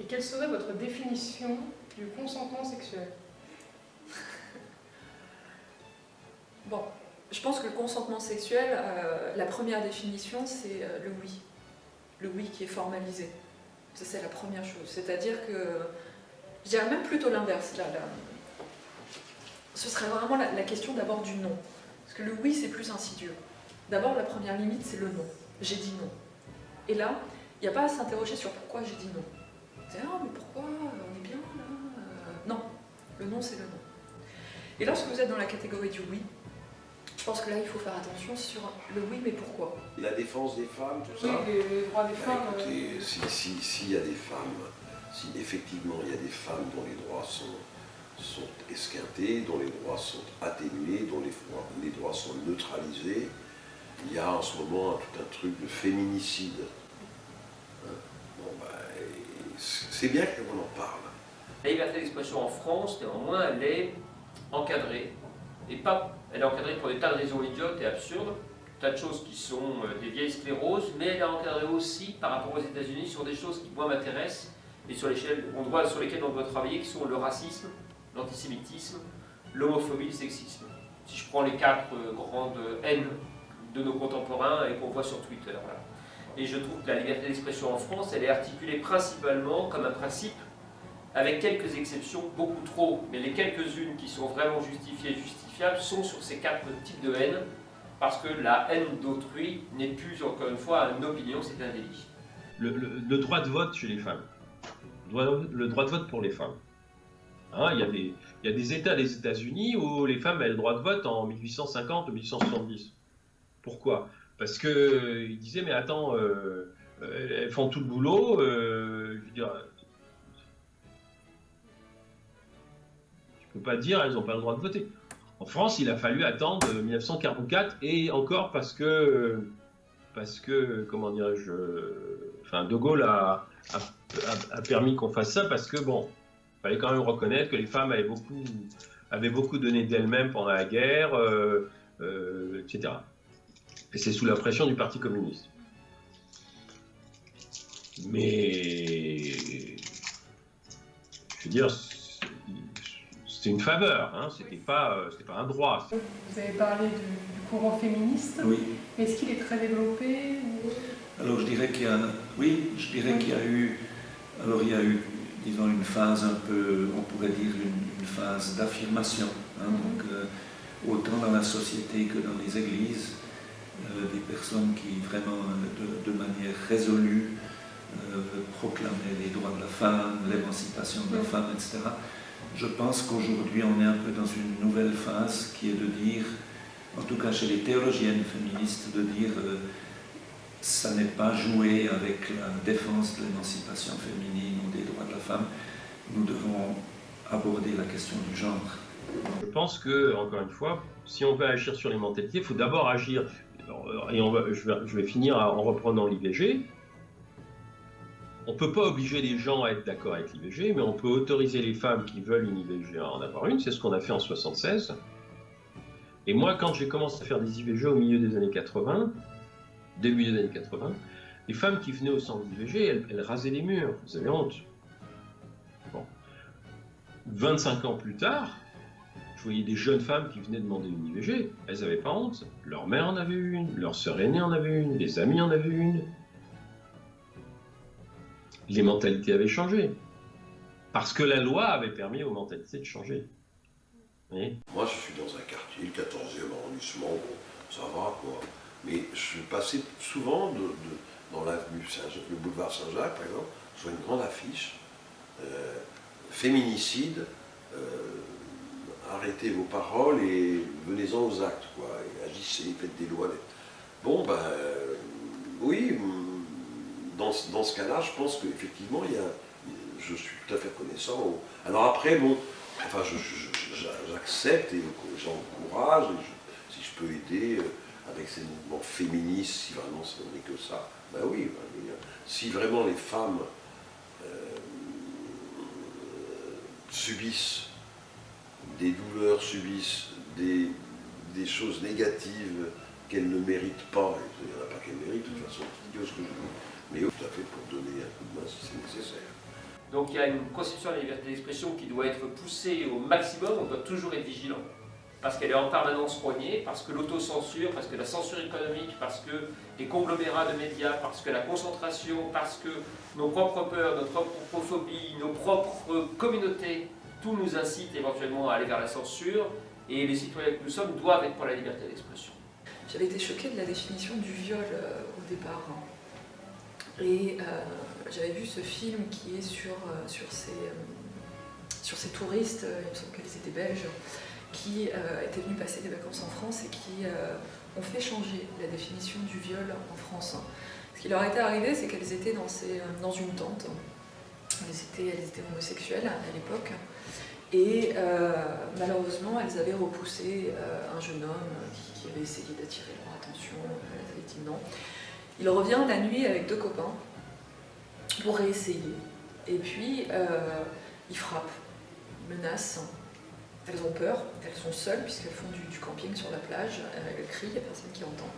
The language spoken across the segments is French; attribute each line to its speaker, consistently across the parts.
Speaker 1: quelle serait votre définition du consentement sexuel?
Speaker 2: Bon, je pense que le consentement sexuel, la première définition, c'est le oui. Le oui qui est formalisé. Ça, c'est la première chose. C'est-à-dire que, je dirais même plutôt l'inverse. Ce serait vraiment la question d'abord du non. Parce que le oui, c'est plus insidieux. D'abord, la première limite, c'est le non. J'ai dit non. Et là, il n'y a pas à s'interroger sur pourquoi j'ai dit non. C'est ah, mais pourquoi on est bien là Non, le non, c'est le non. Et lorsque vous êtes dans la catégorie du oui, je pense que là, il faut faire attention sur le oui, mais pourquoi.
Speaker 3: La défense des femmes, tout
Speaker 1: Oui,
Speaker 3: ça.
Speaker 1: les droits des femmes.
Speaker 3: Écoutez, s'il y a des femmes, si effectivement il y a des femmes dont les droits sont esquintés, dont les droits sont atténués, dont les droits sont neutralisés, il y a en ce moment tout un truc de féminicide. Hein? Bon, c'est bien qu'on en parle.
Speaker 4: La liberté d'expression en France, néanmoins, elle est encadrée. Et pas, elle est encadrée pour des tas de raisons idiotes et absurdes, tas de choses qui sont des vieilles scléroses, mais elle est encadrée aussi par rapport aux États-Unis sur des choses qui, moi, m'intéressent et sur lesquelles on doit travailler, qui sont le racisme, l'antisémitisme, l'homophobie, le sexisme. Si je prends les 4 grandes haines de nos contemporains et qu'on voit sur Twitter. Là. Et je trouve que la liberté d'expression en France, elle est articulée principalement comme un principe, avec quelques exceptions, beaucoup trop, mais les quelques-unes qui sont vraiment justifiées et justifiables sont sur ces 4 types de haine, parce que la haine d'autrui n'est plus, encore une fois, une opinion, c'est un délit.
Speaker 5: Le droit de vote chez les femmes, le droit de vote pour les femmes. Hein, il y a des États des États-Unis où les femmes avaient le droit de vote en 1850 ou 1870. Pourquoi? Parce qu'ils disaient, mais attends, elles font tout le boulot, je veux dire, tu peux pas dire elles n'ont pas le droit de voter. En France, il a fallu attendre 1944, et encore parce que comment dirais-je, enfin, De Gaulle a permis qu'on fasse ça, parce que bon, il fallait quand même reconnaître que les femmes avaient beaucoup donné d'elles-mêmes pendant la guerre, etc. Et c'est sous la pression du Parti communiste. Mais, je veux dire, c'est une faveur, hein, c'était pas un droit.
Speaker 1: Vous avez parlé du courant féministe.
Speaker 6: Oui.
Speaker 1: Est-ce qu'il est très développé
Speaker 6: Alors je dirais qu'il y a, oui, je dirais qu'il y a eu, alors il y a eu, disons, une phase un peu, on pourrait dire une phase d'affirmation. Hein, donc autant dans la société que dans les églises, des personnes qui vraiment, de manière résolue, proclamaient les droits de la femme, l'émancipation de la femme, etc. Je pense qu'aujourd'hui, on est un peu dans une nouvelle phase qui est de dire, en tout cas chez les théologiennes féministes, de dire ça n'est pas jouer avec la défense de l'émancipation féminine ou des droits de la femme. Nous devons aborder la question du genre.
Speaker 5: Je pense que, encore une fois, si on veut agir sur les mentalités, il faut d'abord agir, et je vais finir en reprenant l'IVG. On ne peut pas obliger les gens à être d'accord avec l'IVG, mais on peut autoriser les femmes qui veulent une IVG à en avoir une. C'est ce qu'on a fait en 1976. Et moi, quand j'ai commencé à faire des IVG au milieu des années 80, début des années 80, les femmes qui venaient au centre d'IVG, elles rasaient les murs. Vous avez honte. Bon. 25 ans plus tard, je voyais des jeunes femmes qui venaient demander une IVG. Elles n'avaient pas honte. Leur mère en avait une, leur sœur aînée en avait une, des amis en avaient une. Les mentalités avaient changé. Parce que la loi avait permis aux mentalités de changer. Oui.
Speaker 3: Moi, je suis dans un quartier, le 14e arrondissement, bon, ça va, quoi. Mais je suis passé souvent dans l'avenue le boulevard Saint-Jacques, par exemple, je vois une grande affiche, féminicide, arrêtez vos paroles et venez-en aux actes, quoi. Et agissez, faites des lois. Bon, ben, oui, dans ce cas-là, je pense qu'effectivement, je suis tout à fait reconnaissant. Alors après, bon, enfin, j'accepte et j'encourage, si je peux aider avec ces mouvements féministes, si vraiment ce n'est que ça, ben oui, si vraiment les femmes subissent des douleurs, subissent des choses négatives qu'elles ne méritent pas, il n'y en a pas qu'elles méritent, de toute façon, c'est idiot ce que je dis, mais tout à fait pour donner un coup de main si c'est nécessaire.
Speaker 4: Donc il y a une conception de la liberté d'expression qui doit être poussée au maximum, on doit toujours être vigilant. Parce qu'elle est en permanence rognée, parce que l'autocensure, parce que la censure économique, parce que les conglomérats de médias, parce que la concentration, parce que nos propres peurs, notre propre phobie, nos propres communautés, tout nous incite éventuellement à aller vers la censure, et les citoyens que nous sommes doivent être pour la liberté d'expression.
Speaker 2: J'avais été choquée de la définition du viol au départ. Et j'avais vu ce film qui est sur ces touristes, il me semble qu'elles étaient belges, qui étaient venus passer des vacances en France et qui ont fait changer la définition du viol en France. Ce qui leur était arrivé, c'est qu'elles étaient dans une tente. Elles étaient homosexuelles à l'époque. Et malheureusement, elles avaient repoussé un jeune homme qui avait essayé d'attirer leur attention. Elles avaient dit non. Il revient la nuit avec 2 copains pour réessayer. Et puis, il frappe, il menace. Elles ont peur, elles sont seules puisqu'elles font du camping sur la plage. Elles crient, il n'y a personne qui entend.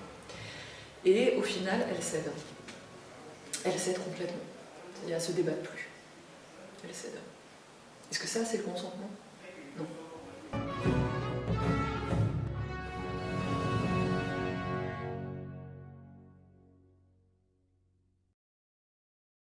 Speaker 2: Et au final, elles cèdent. Elles cèdent complètement. C'est-à-dire, elles ne se débattent plus. Elles cèdent. Est-ce que ça, c'est le consentement? Non.